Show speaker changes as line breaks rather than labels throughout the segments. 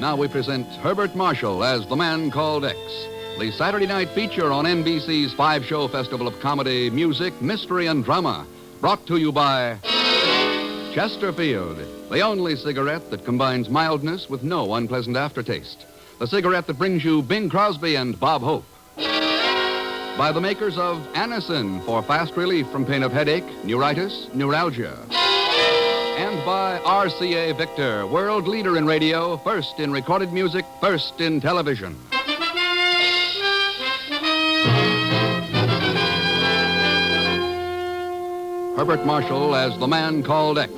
Now we present Herbert Marshall as the man called X, the Saturday night feature on NBC's five-show festival of comedy, music, mystery, and drama. Brought to you by Chesterfield, the only cigarette that combines mildness with no unpleasant aftertaste. The cigarette that brings you Bing Crosby and Bob Hope. By the makers of Anacin for fast relief from pain of headache, neuritis, neuralgia. And by RCA Victor, world leader in radio, first in recorded music, first in television. Herbert Marshall as the man called X.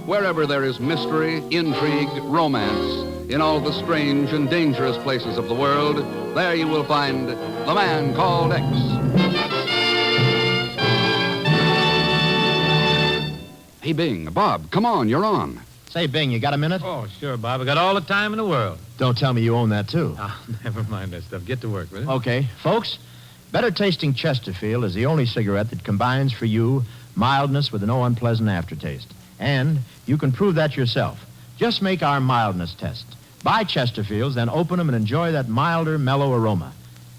Wherever there is mystery, intrigue, romance, in all the strange and dangerous places of the world, there you will find the man called X. Hey, Bing, Bob, come on, you're on.
Say, Bing, you got a minute?
Oh, sure, Bob. I got all the time in the world.
Don't tell me you own that, too.
Oh, never mind that stuff. Get to work, will you?
Okay. Folks, better tasting Chesterfield is the only cigarette that combines for you mildness with no unpleasant aftertaste. And you can prove that yourself. Just make our mildness test. Buy Chesterfields, then open them and enjoy that milder, mellow aroma.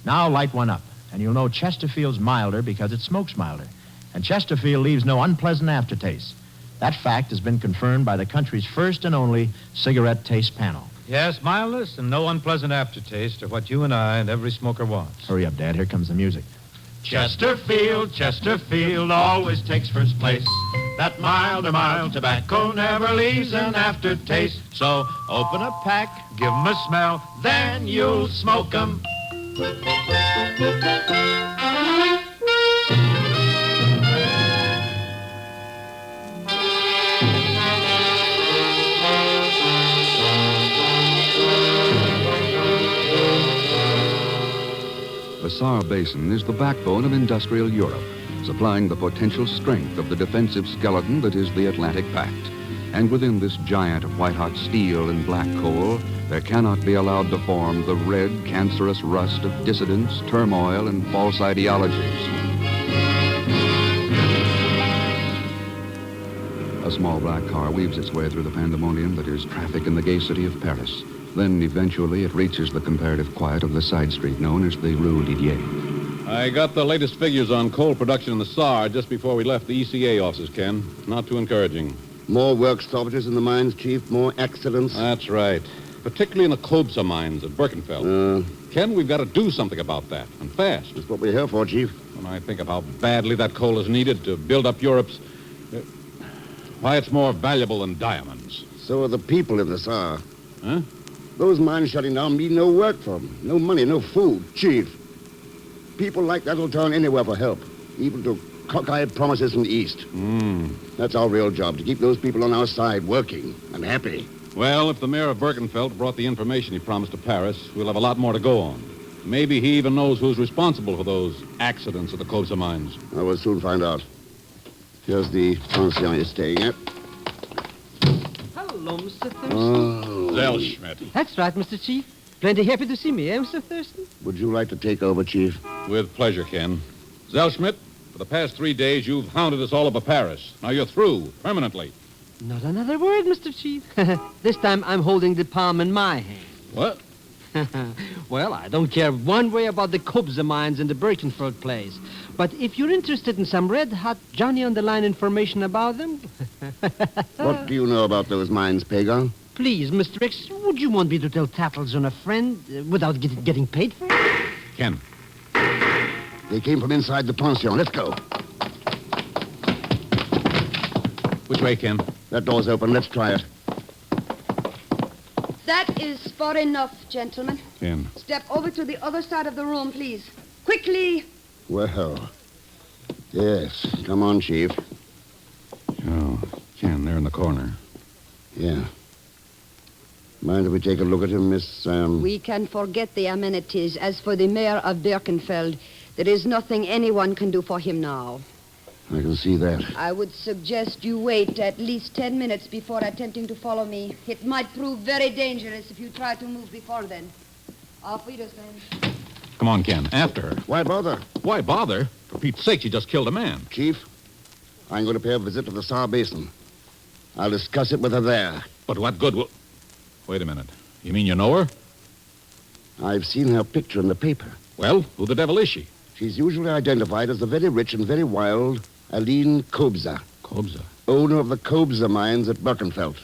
Now light one up, and you'll know Chesterfield's milder because it smokes milder. And Chesterfield leaves no unpleasant aftertaste. That fact has been confirmed by the country's first and only cigarette taste panel.
Yes, mildness and no unpleasant aftertaste are what you and I and every smoker wants.
Hurry up, Dad. Here comes the music.
Chesterfield, Chesterfield always takes first place. That mild tobacco never leaves an aftertaste. So open a pack, give 'em a smell, then you'll smoke 'em.
The Saar Basin is the backbone of industrial Europe, supplying the potential strength of the defensive skeleton that is the Atlantic Pact. And within this giant of white-hot steel and black coal, there cannot be allowed to form the red, cancerous rust of dissidence, turmoil, and false ideologies. A small black car weaves its way through the pandemonium that is traffic in the gay city of Paris. Then, eventually, it reaches the comparative quiet of the side street known as the Rue Didier.
I got the latest figures on coal production in the Saar just before we left the ECA offices, Ken. Not too encouraging.
More work stoppages in the mines, Chief. More accidents.
That's right. Particularly in the Kobza mines at Birkenfeld. Ken, we've got to do something about that, and fast.
That's what we're here for, Chief.
When I think of how badly that coal is needed to build up Europe's... why, it's more valuable than diamonds.
So are the people in the Saar.
Huh?
Those mines shutting down mean no work for them. No money, no food. Chief, people like that will turn anywhere for help, even to cockeyed promises from the East. That's our real job, to keep those people on our side working and happy.
Well, if the mayor of Birkenfeld brought the information he promised to Paris, we'll have a lot more to go on. Maybe he even knows who's responsible for those accidents at the Kobza mines.
I will soon find out. Here's the pension you're staying at.
Hello, Mr. Thurston.
Oh.
Zellschmidt.
That's right, Mr. Chief. Plenty happy to see me, eh, Mr. Thurston?
Would you like to take over, Chief?
With pleasure, Ken. Zellschmidt, for the past 3 days, you've hounded us all over Paris. Now you're through, permanently.
Not another word, Mr. Chief. This time I'm holding the palm in my hand.
What?
Well, I don't care one way about the Kobza mines and the Birkenfeld place. But if you're interested in some red-hot Johnny-on-the-line information about them...
What do you know about those mines, Pagan?
Please, Mr. X, would you want me to tell tattles on a friend without getting paid for it?
Ken.
They came from inside the pension. Let's go.
Which way, Ken?
That door's open. Let's try it.
That is far enough, gentlemen.
Ken.
Step over to the other side of the room, please. Quickly.
Well, yes. Come on, Chief.
Oh, Ken, there in the corner.
Yeah. Mind if we take a look at him, Miss...
We can forget the amenities. As for the mayor of Birkenfeld, there is nothing anyone can do for him now.
I can see that.
I would suggest you wait at least 10 minutes before attempting to follow me. It might prove very dangerous if you try to move before then. Auf Wiedersehen.
Come on, Ken. After her.
Why bother?
Why bother? For Pete's sake, she just killed a man.
Chief, I'm going to pay a visit to the Saar Basin. I'll discuss it with her there.
But what good will... Wait a minute. You mean you know her?
I've seen her picture in the paper.
Well, who the devil is she?
She's usually identified as the very rich and very wild Aline Kobza,
Kobza.
owner of the Kobza mines at Birkenfeld.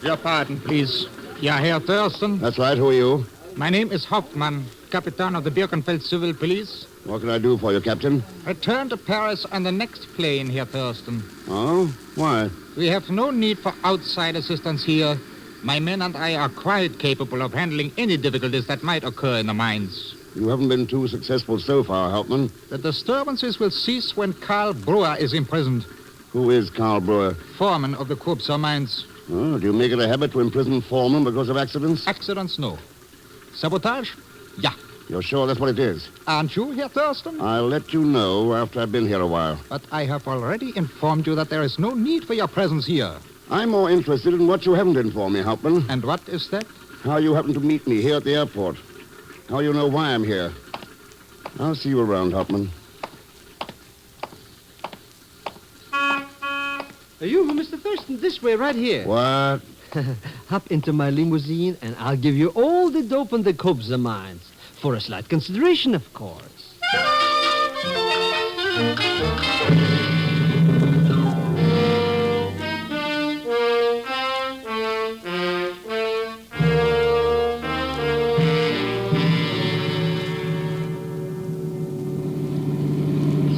Your pardon, please. Yeah, Herr Thurston.
That's right. Who are you?
My name is Hauptmann, Captain of the Birkenfeld Civil Police.
What can I do for you, Captain?
Return to Paris on the next plane, Herr Thurston.
Oh? Why?
We have no need for outside assistance here. My men and I are quite capable of handling any difficulties that might occur in the mines.
You haven't been too successful so far, Hauptmann.
The disturbances will cease when Karl Brewer is imprisoned,
Who is Karl Brewer?
foreman of the Kobza mines.
Oh, do you make it a habit to imprison foremen because of accidents?
Accidents, no. Sabotage? Yeah.
You're sure that's what it is?
Aren't you, Herr Thurston?
I'll let you know after I've been here a while.
But I have already informed you that there is no need for your presence here.
I'm more interested in what you haven't informed me, Hauptmann.
And what is that?
How you happened to meet me here at the airport. How you know why I'm here. I'll see you around, Hauptmann.
Are you, Mr. Thurston? This way, right here.
What?
Hop into my limousine, and I'll give you all the dope on the Kobza mines. For a slight consideration, of course.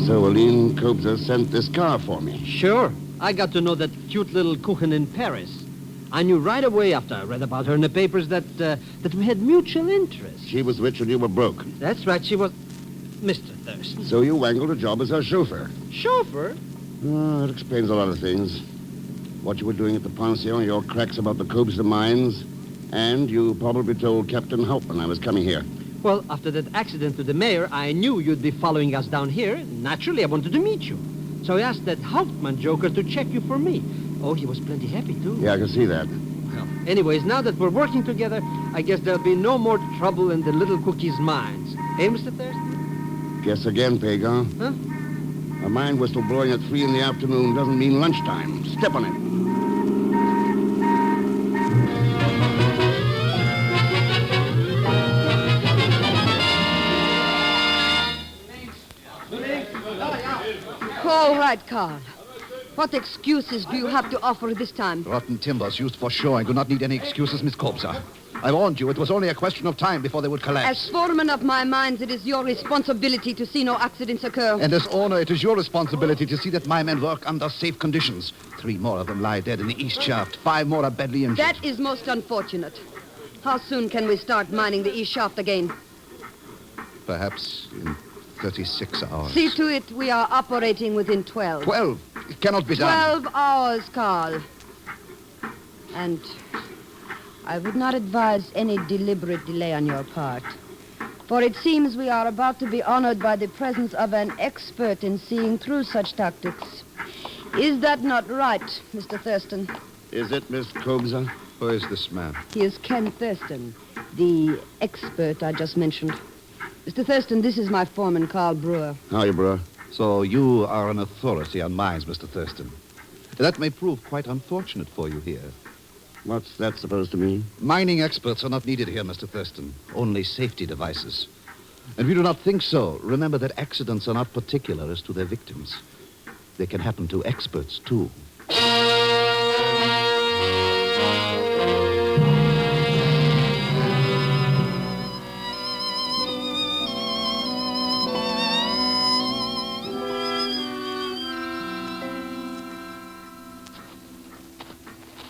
So Aline Kobza sent this car for me.
Sure. I got to know that cute little Kuchen in Paris. I knew right away after I read about her in the papers that we had mutual interests.
She was rich and you were broke.
That's right, she was... Mr. Thurston.
So you wangled a job as her chauffeur.
Chauffeur?
Oh, that explains a lot of things. What you were doing at the pension, your cracks about the Kobza mines, and you probably told Captain Hauptmann I was coming here.
Well, after that accident to the mayor, I knew you'd be following us down here. Naturally, I wanted to meet you. So I asked that Hauptmann joker to check you for me. Oh, he was plenty happy, too.
Yeah, I can see that.
Well, anyways, now that we're working together, I guess there'll be no more trouble in the little cookie's mines. Eh, Mr. Thurston?
Guess again, Pagan.
Huh?
A mine whistle blowing at 3 in the afternoon doesn't mean lunchtime. Step on it.
All right, Carl. What excuses do you have to offer this time?
Rotten timbers used for shoring do not need any excuses, Miss Kobza. I warned you, it was only a question of time before they would collapse.
As foreman of my mines, it is your responsibility to see no accidents occur.
And as owner, it is your responsibility to see that my men work under safe conditions. 3 more of them lie dead in the east shaft. 5 more are badly injured.
That is most unfortunate. How soon can we start mining the east shaft again?
Perhaps in 36 hours.
See to it we are operating within 12.
12? It cannot be done.
12 hours, Carl. And I would not advise any deliberate delay on your part. For it seems we are about to be honored by the presence of an expert in seeing through such tactics. Is that not right, Mr. Thurston?
Is it, Miss Kobza?
Who is this man?
He is Ken Thurston, the expert I just mentioned. Mr. Thurston, this is my foreman, Carl Brewer.
How are you, Brewer?
So you are an authority on mines, Mr. Thurston. That may prove quite unfortunate for you here.
What's that supposed to mean?
Mining experts are not needed here, Mr. Thurston. Only safety devices. And we do not think so. Remember that accidents are not particular as to their victims. They can happen to experts, too.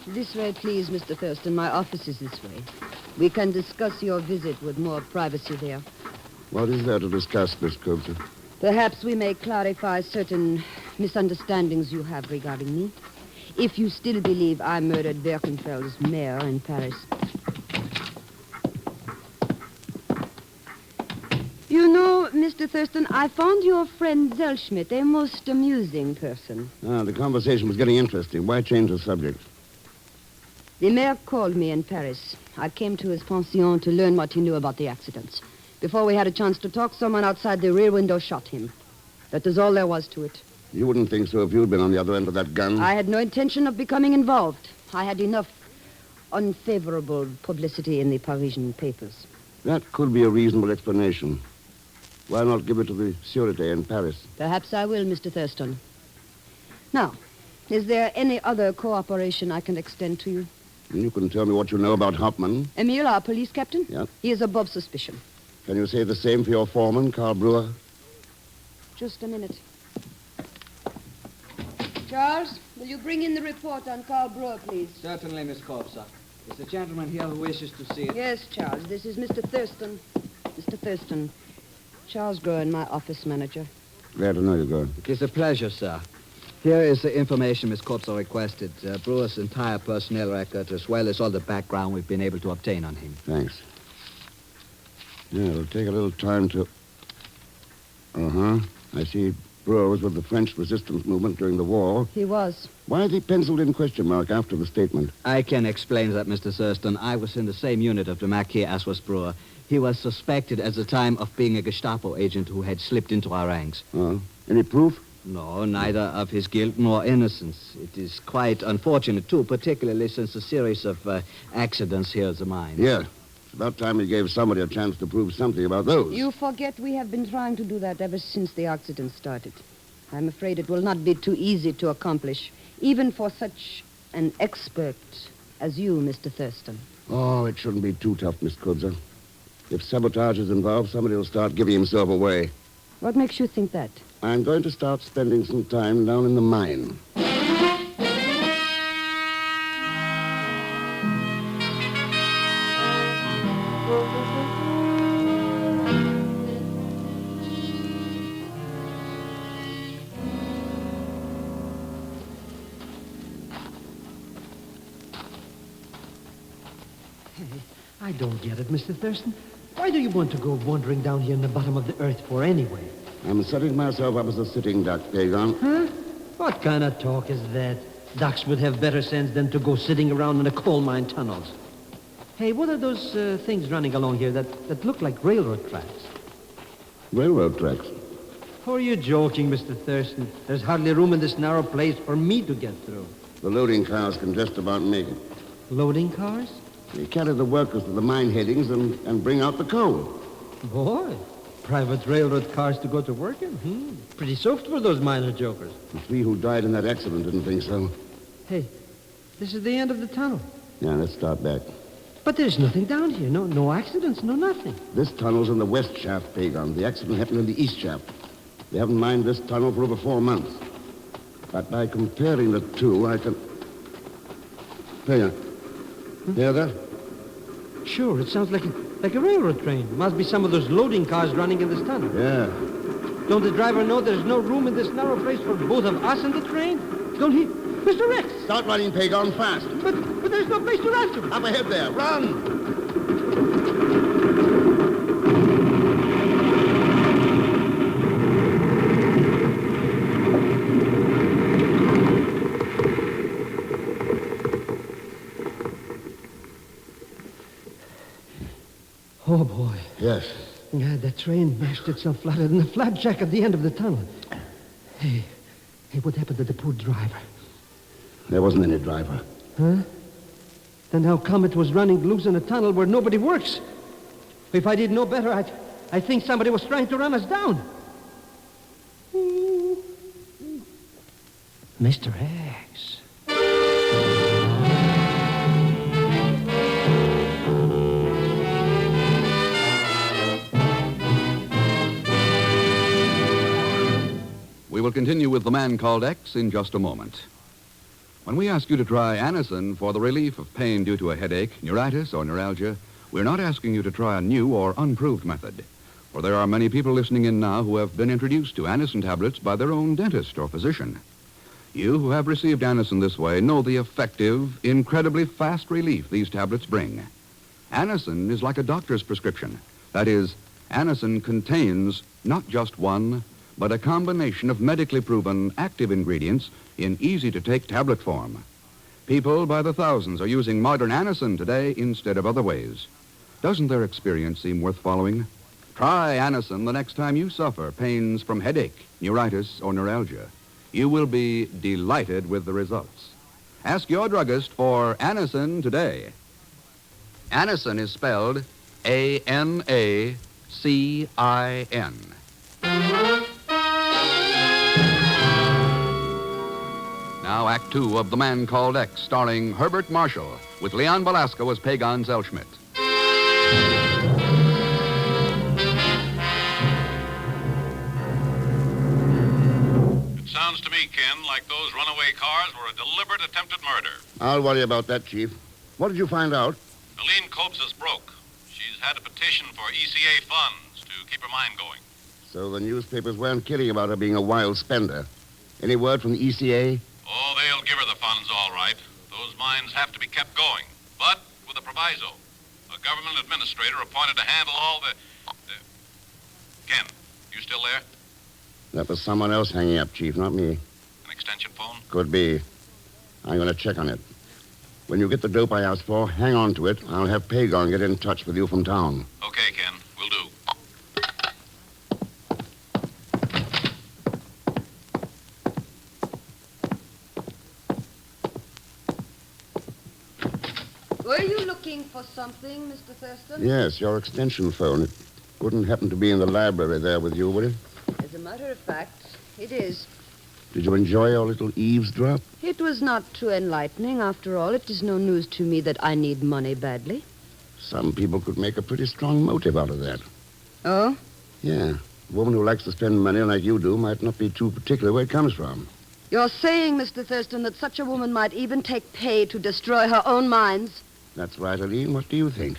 This way, please, Mr. Thurston. My office is this way. We can discuss your visit with more privacy there.
What is there to discuss, Miss Kobza?
Perhaps we may clarify certain misunderstandings you have regarding me. If you still believe I murdered Birkenfeld's mayor in Paris. You know, Mr. Thurston, I found your friend Zellschmidt a most amusing person.
The conversation was getting interesting. Why change the subject?
The mayor called me in Paris. I came to his pension to learn what he knew about the accidents. Before we had a chance to talk, someone outside the rear window shot him. That is all there was to it.
You wouldn't think so if you'd been on the other end of that gun.
I had no intention of becoming involved. I had enough unfavorable publicity in the Parisian papers.
That could be a reasonable explanation. Why not give it to the Sûreté in Paris?
Perhaps I will, Mr. Thurston. Now, is there any other cooperation I can extend to you?
You can tell me what you know about Hauptmann.
Emile, our police captain?
Yeah.
He is above suspicion.
Can you say the same for your foreman, Karl Brewer?
Just a minute. Charles, will you bring in the report on Karl Brewer, please?
Certainly, Miss Corpser. Is the gentleman here who wishes to see it?
Yes, Charles. This is Mr. Thurston. Mr. Thurston. Charles Groen, my office manager.
Glad to know you, Groen.
It is a pleasure, sir. Here is the information Miss Corpser requested. Brewer's entire personnel record, as well as all the background we've been able to obtain on him.
Thanks. Yeah, it'll take a little time to... Uh-huh. I see Brewer was with the French resistance movement during the war.
He was.
Why is he penciled in question mark after the statement?
I can explain that, Mr. Thurston. I was in the same unit of the Marquis as was Brewer. He was suspected at the time of being a Gestapo agent who had slipped into our ranks.
Oh. Any proof?
No, neither of his guilt nor innocence. It is quite unfortunate, too, particularly since a series of accidents here at the mine.
Yeah. It's about time he gave somebody a chance to prove something about those.
You forget we have been trying to do that ever since the accident started. I'm afraid it will not be too easy to accomplish, even for such an expert as you, Mr. Thurston.
Oh, it shouldn't be too tough, Miss Kudzer. If sabotage is involved, somebody will start giving himself away.
What makes you think that?
I'm going to start spending some time down in the mine.
I don't get it, Mr. Thurston. Why do you want to go wandering down here in the bottom of the earth for anyway?
I'm setting myself up as a sitting duck, Pagan.
Huh? What kind of talk is that? Ducks would have better sense than to go sitting around in the coal mine tunnels. Hey, what are those things running along here that look like railroad tracks?
Railroad tracks?
Who are you joking, Mr. Thurston? There's hardly room in this narrow place for me to get through.
The loading cars can just about make it.
Loading cars?
They carry the workers to the mine headings and bring out the coal.
Boy, private railroad cars to go to work in? Pretty soft for those miner jokers.
The three who died in that accident didn't think so.
Hey, this is the end of the tunnel.
Yeah, let's start back.
But there's nothing down here. No accidents, no nothing.
This tunnel's in the west shaft, Pagan. The accident happened in the east shaft. They haven't mined this tunnel for over 4 months. But by comparing the two, I can... Pagan, hear that?
Sure, it sounds like a railroad train. Must be some of those loading cars running in this tunnel.
Yeah.
Don't the driver know there's no room in this narrow place for both of us and the train? Don't he? Mr. Rex!
Start running, Pagan, fast.
But there's no place to run to.
Up ahead there. Run!
Oh, boy.
Yes.
Yeah, the train mashed itself flatter than the flapjack at the end of the tunnel. Hey, what happened to the poor driver?
There wasn't any driver.
Huh? Then how come it was running loose in a tunnel where nobody works? If I did know better, I think somebody was trying to run us down. Mr. X.
We will continue with The Man Called X in just a moment. When we ask you to try Anacin for the relief of pain due to a headache, neuritis, or neuralgia, we're not asking you to try a new or unproved method. For there are many people listening in now who have been introduced to Anacin tablets by their own dentist or physician. You who have received Anacin this way know the effective, incredibly fast relief these tablets bring. Anacin is like a doctor's prescription. That is, Anacin contains not just one, but a combination of medically proven active ingredients in easy-to-take tablet form. People by the thousands are using modern Anacin today instead of other ways. Doesn't their experience seem worth following? Try Anacin the next time you suffer pains from headache, neuritis, or neuralgia. You will be delighted with the results. Ask your druggist for Anacin today. Anacin is spelled A-N-A-C-I-N. Now, Act Two of The Man Called X, starring Herbert Marshall, with Leon Belasco as Pagan Zellschmidt.
It sounds to me, Ken, like those runaway cars were a deliberate attempted murder.
I'll worry about that, Chief. What did you find out?
Aline Copes is broke. She's had a petition for ECA funds to keep her mind going.
So the newspapers weren't kidding about her being a wild spender. Any word from the ECA?
Oh, they'll give her the funds, all right. Those mines have to be kept going. But with a proviso. A government administrator appointed to handle all the... Ken, you still there?
That was someone else hanging up, Chief, not me.
An extension phone?
Could be. I'm going to check on it. When you get the dope I asked for, hang on to it. I'll have Pagon get in touch with you from town.
Okay, Ken. Will do.
Were you looking for something, Mr. Thurston?
Yes, your extension phone. It wouldn't happen to be in the library there with you, would it?
As a matter of fact, it is.
Did you enjoy your little eavesdrop?
It was not too enlightening. After all, it is no news to me that I need money badly.
Some people could make a pretty strong motive out of that.
Oh?
Yeah. A woman who likes to spend money like you do might not be too particular where it comes from.
You're saying, Mr. Thurston, that such a woman might even take pay to destroy her own mines?
That's right, Aline. What do you think?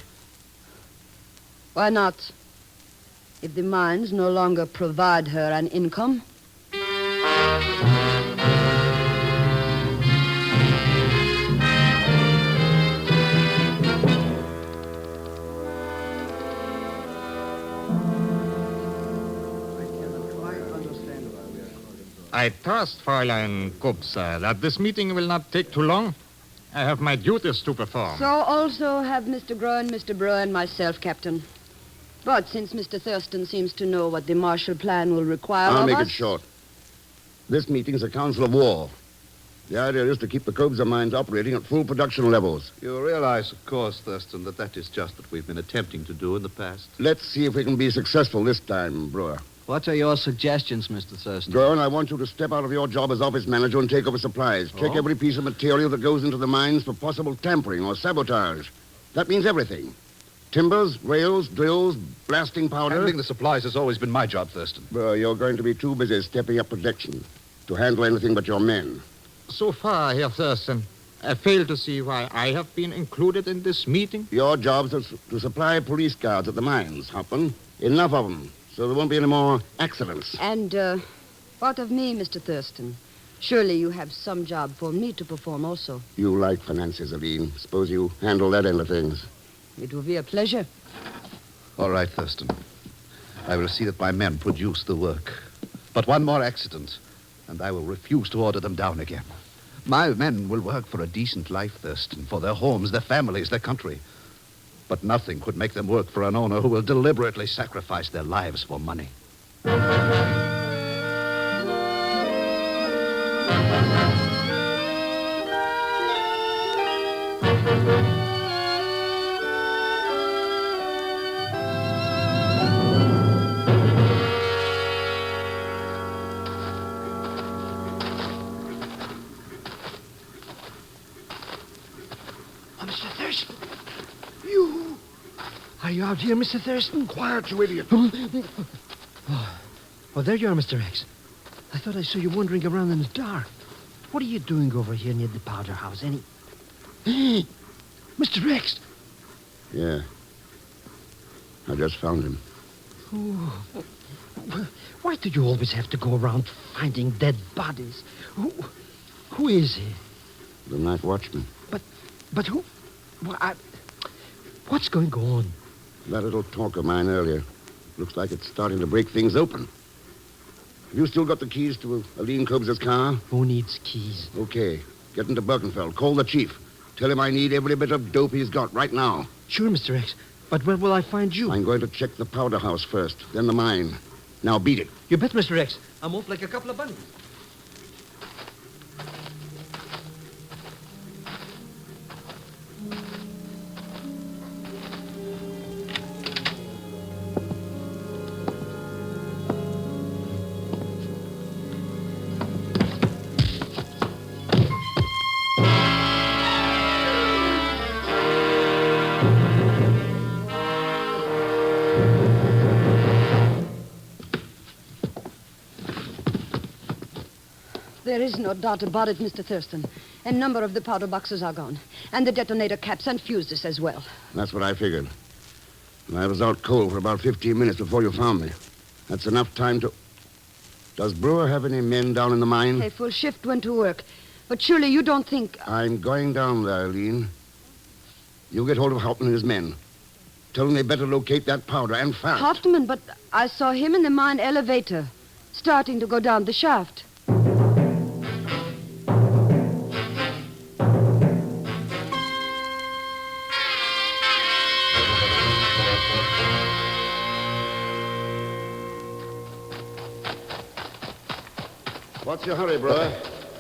Why not? If the mines no longer provide her an income.
I trust, Fräulein Kupsa, that this meeting will not take too long. I have my duties to perform.
So also have Mr. Groen, Mr. Brewer, and myself, Captain. But since Mr. Thurston seems to know what the Marshall Plan will require
I'll
of
make
us...
it short. This meeting's a council of war. The idea is to keep the Cobza mines operating at full production levels.
You realize, of course, Thurston, that is just what we've been attempting to do in the past.
Let's see if we can be successful this time, Brewer.
What are your suggestions, Mr. Thurston?
Groen, I want you to step out of your job as office manager and take over supplies. Check every piece of material that goes into the mines for possible tampering or sabotage. That means everything. Timbers, rails, drills, blasting powder.
Handling the supplies has always been my job, Thurston.
Brewer, you're going to be too busy stepping up protection to handle anything but your men.
So far, Herr Thurston, I fail to see why I have been included in this meeting.
Your job is to supply police guards at the mines, Hoffman. Enough of them, so there won't be any more accidents.
And, what of me, Mr. Thurston? Surely you have some job for me to perform also.
You like finances, Aline. Suppose you handle that end of things.
It will be a pleasure.
All right, Thurston. I will see that my men produce the work. But one more accident, and I will refuse to order them down again. My men will work for a decent life, Thurston, for their homes, their families, their country. But nothing could make them work for an owner who will deliberately sacrifice their lives for money.
Mr. Thurston, you... Are you out here, Mr. Thurston?
Quiet, you idiot.
Oh, there you are, Mr. X. I thought I saw you wandering around in the dark. What are you doing over here near the powder house, Mr. X!
Yeah. I just found him.
Oh. Why do you always have to go around finding dead bodies? Who is he?
The night watchman.
But who... What's going on?
That little talk of mine earlier. Looks like it's starting to break things open. Have you still got the keys to Aline Cobza's car?
Who needs keys?
Okay. Get into Birkenfeld. Call the chief. Tell him I need every bit of dope he's got right now.
Sure, Mr. X. But where will I find you?
I'm going to check the powder house first, then the mine. Now beat it.
You bet, Mr. X. I'm off like a couple of bunnies.
There is no doubt about it, Mr. Thurston. A number of the powder boxes are gone. And the detonator caps and fuses as well.
That's what I figured. And I was out cold for about 15 minutes before you found me. That's enough time to... Does Brewer have any men down in the mine?
A full shift went to work. But surely you don't think...
I'm going down there, Eileen. You get hold of Hauptmann and his men. Tell them they better locate that powder, and fast.
Hauptmann, but I saw him in the mine elevator, starting to go down the shaft.
What's your hurry, Brewer?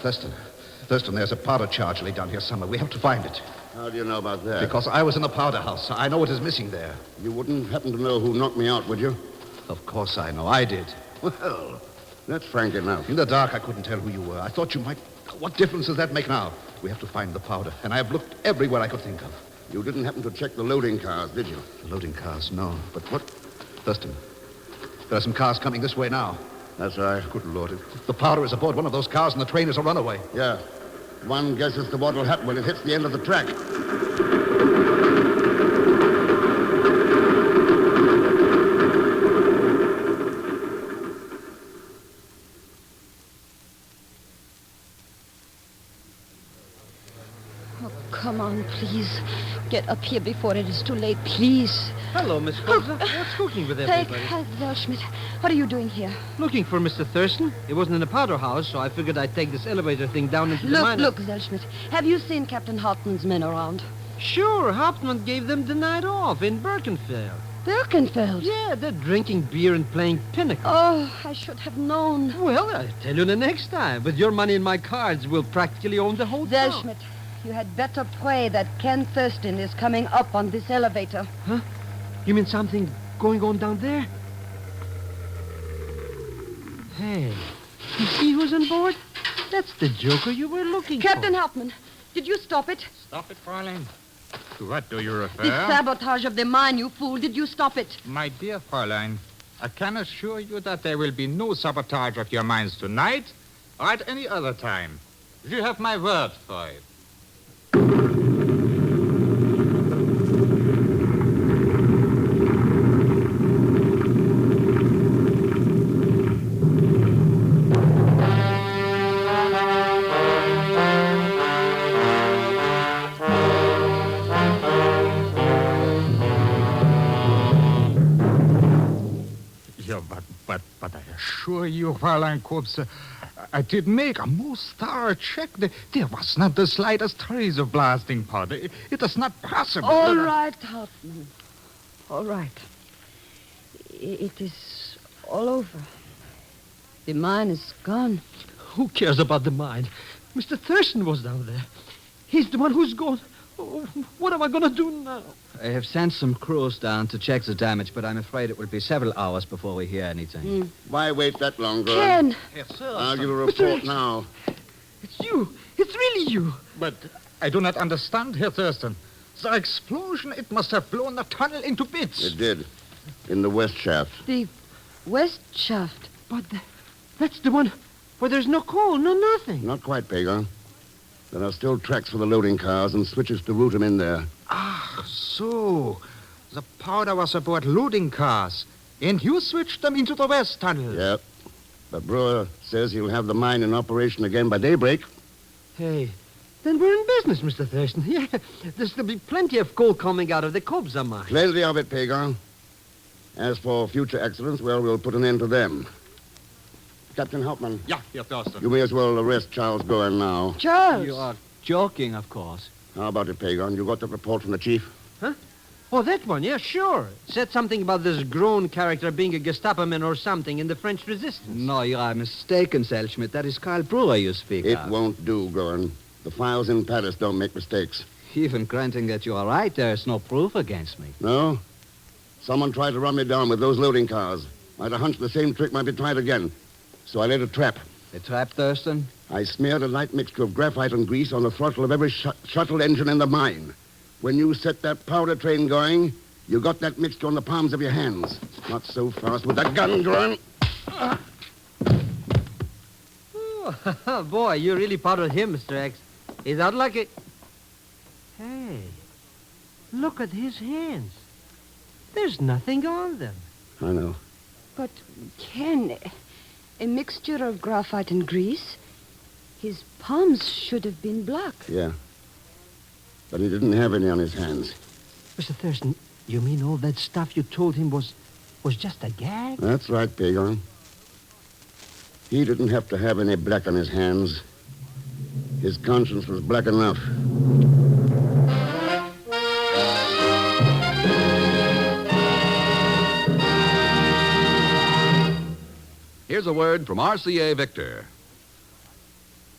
Thurston, there's a powder charge laid down here somewhere. We have to find it.
How do you know about that?
Because I was in the powder house. I know it is missing there.
You wouldn't happen to know who knocked me out, would you?
Of course I know. I did.
Well, that's frank enough.
In the dark, I couldn't tell who you were. I thought you might... What difference does that make now? We have to find the powder, and I have looked everywhere I could think of.
You didn't happen to check the loading cars, did you?
The loading cars, no. But what... Thurston, there are some cars coming this way now.
That's right.
Good Lord. If the powder is aboard one of those cars and the train is a runaway.
Yeah. One guesses to what'll happen when it hits the end of the track.
Oh, come on, please. Get up here before it is too late, please.
Hello, Miss Colza. What's cooking with everybody?
Welschmidt, what are you doing here?
Looking for Mr. Thurston. He wasn't in the powder house, so I figured I'd take this elevator thing down into the mine.
Look, Welschmidt. Have you seen Captain Hartmann's men around?
Sure, Hauptmann gave them the night off in Birkenfeld.
Birkenfeld?
Yeah, they're drinking beer and playing pinochle.
Oh, I should have known.
Well, I'll tell you the next time. With your money and my cards, we'll practically own the whole town.
Welschmidt, you had better pray that Ken Thurston is coming up on this elevator.
Huh? You mean something going on down there? Hey, you see who's on board? That's the joker you were looking
Captain
for.
Hauptmann, did you stop it?
Stop it, Fräulein.
To what do you refer?
The sabotage of the mine, you fool. Did you stop it?
My dear Fräulein, I can assure you that there will be no sabotage of your mines tonight or at any other time. You have my word for it. But I assure you, Fräulein Kobse, I did make a most thorough check. There was not the slightest trace of blasting powder. It is not possible.
All right, Hauptmann. All right. It is all over. The mine is gone.
Who cares about the mine? Mr. Thurston was down there. He's the one who's gone. Oh, what am I going to do now?
I have sent some crews down to check the damage, but I'm afraid it will be several hours before we hear anything.
Why wait that long, girl?
Ken!
Yes, sir.
I'll give a report now.
It's you. It's really you.
But I do not understand, Herr Thurston. The explosion, it must have blown the tunnel into bits.
It did. In the west shaft.
The west shaft.
But that's the one where there's no coal, no nothing.
Not quite, Pagan. There are still tracks for the loading cars and switches to route them in there.
Ah, so. The powder was aboard loading cars, and you switched them into the west tunnel.
Yep. But Brewer says he'll have the mine in operation again by daybreak.
Hey, then we're in business, Mr. Thurston. Yeah, there's going to be plenty of coal coming out of the Kobza mine.
Plenty of it, Pagan. As for future accidents, well, we'll put an end to them. Captain Hauptmann.
Yeah, Herr Thurston.
You may as well arrest Charles Goen now.
Charles!
You are Joking, of course.
How about it, Pagon? You got the report from the chief?
Huh? Oh, that one, yeah, sure. Said something about this grown character being a Gestapo man or something in the French resistance.
No, you are mistaken, Selschmidt. That is Karl Brewer you speak
It
of.
won't do, Gorn. The files in Paris don't make mistakes.
Even granting that you are right, there is no proof against me.
No? Someone tried to run me down with those loading cars. I had a hunch the same trick might be tried again. So I laid a trap.
A trap, Thurston?
I smeared a light mixture of graphite and grease on the throttle of every shuttle engine in the mine. When you set that powder train going, you got that mixture on the palms of your hands. Not so fast with that gun, Gorn.
Oh, boy, you really powdered him, Mr. X. He's out like a... Hey, look at his hands. There's nothing on them.
I know.
But, Ken, a mixture of graphite and grease? His palms should have been black.
Yeah. But he didn't have any on his hands.
Mr. Thurston, you mean all that stuff you told him was just a gag?
That's right, Pagon. He didn't have to have any black on his hands. His conscience was black enough.
Here's a word from RCA Victor.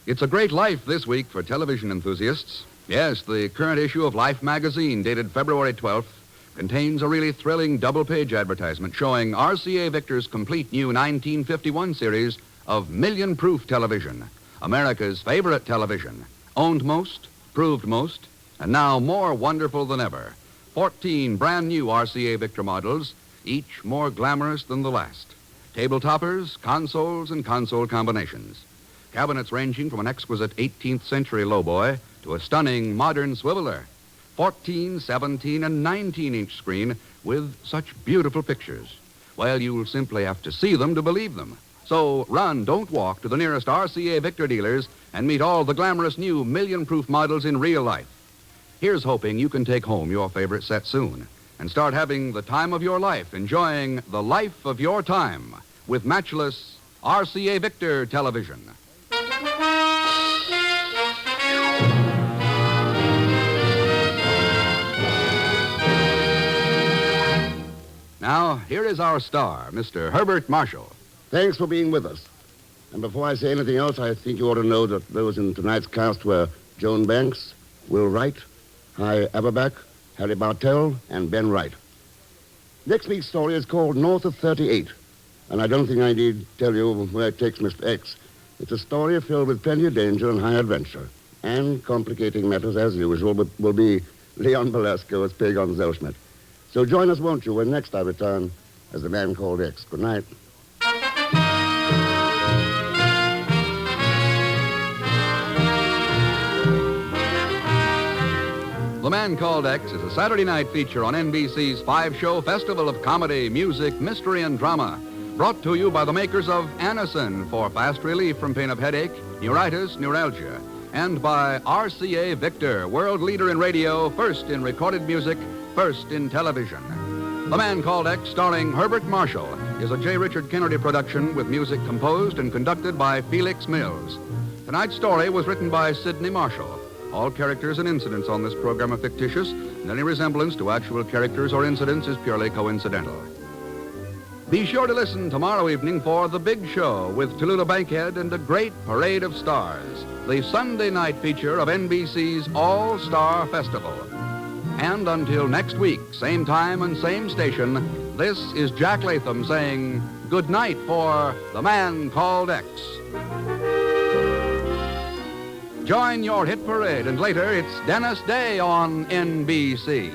It's a great life this week for television enthusiasts. Yes, the current issue of Life magazine, dated February 12th, contains a really thrilling double-page advertisement showing RCA Victor's complete new 1951 series of million-proof television, America's favorite television, owned most, proved most, and now more wonderful than ever. 14 brand-new RCA Victor models, each more glamorous than the last. Table toppers, consoles, and console combinations. Cabinets ranging from an exquisite 18th century lowboy to a stunning modern swiveler. 14, 17, and 19-inch screen with such beautiful pictures. Well, you'll simply have to see them to believe them. So run, don't walk, to the nearest RCA Victor dealers and meet all the glamorous new million-proof models in real life. Here's hoping you can take home your favorite set soon and start having the time of your life, enjoying the life of your time with matchless RCA Victor television. Now, here is our star, Mr. Herbert Marshall.
Thanks for being with us. And before I say anything else, I think you ought to know that those in tonight's cast were Joan Banks, Will Wright, Hy Averback, Harry Bartell, and Ben Wright. Next week's story is called North of 38, and I don't think I need tell you where it takes Mr. X. It's a story filled with plenty of danger and high adventure, and complicating matters as usual, will be Leon Velasco as Pagon Zelschmidt. So join us, won't you, when next I return as the man called X. Good night.
The Man Called X is a Saturday night feature on NBC's 5-show festival of comedy, music, mystery, and drama. Brought to you by the makers of Anacin for fast relief from pain of headache, neuritis, neuralgia. And by RCA Victor, world leader in radio, first in recorded music, first in television. The Man Called X, starring Herbert Marshall, is a J. Richard Kennedy production with music composed and conducted by Felix Mills. Tonight's story was written by Sidney Marshall. All characters and incidents on this program are fictitious, and any resemblance to actual characters or incidents is purely coincidental. Be sure to listen tomorrow evening for The Big Show with Tallulah Bankhead and a great parade of stars, the Sunday night feature of NBC's All-Star Festival. And until next week, same time and same station, this is Jack Latham saying good night for The Man Called X. Join your hit parade, and later it's Dennis Day on NBC.